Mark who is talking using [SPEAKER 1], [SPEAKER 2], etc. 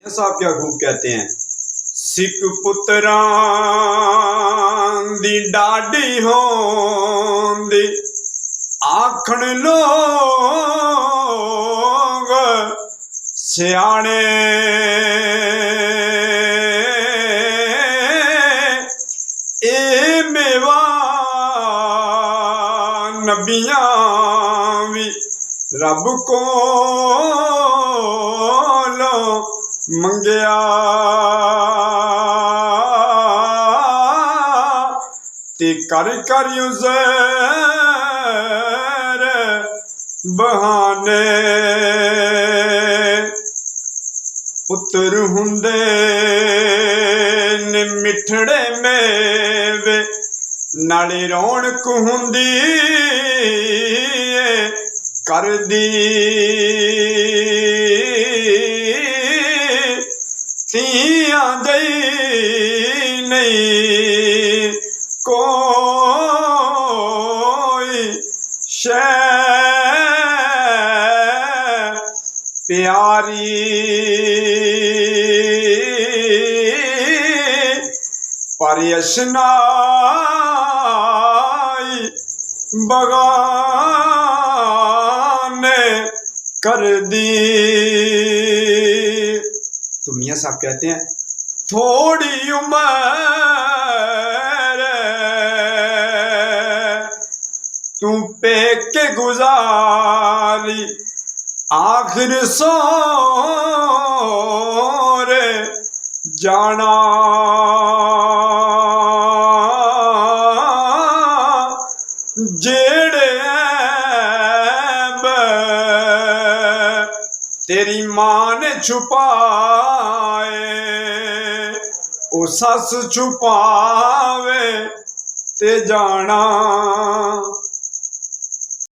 [SPEAKER 1] साहब क्या खूब कहते हैं, सिख पुत्रां दी डाडी होंदी आखण लोग सियाणे ए मेवा नबियां भी रब को मंगया ते कर कर ज़ैर बहाने पुत्र हुंदे ने मिठड़े मेवे नाले रौनक हुंदी कर दी तियां दई नहीं कोई शै प्यारी पर यशनाई बगाने कर दी। तो मियाँ साहब कहते हैं थोड़ी उम्र तू पेके गुजारी आखिर सोरे जाना जेड़े तेरी मां ने छुपाए ओ सस छुपावे ते जाना।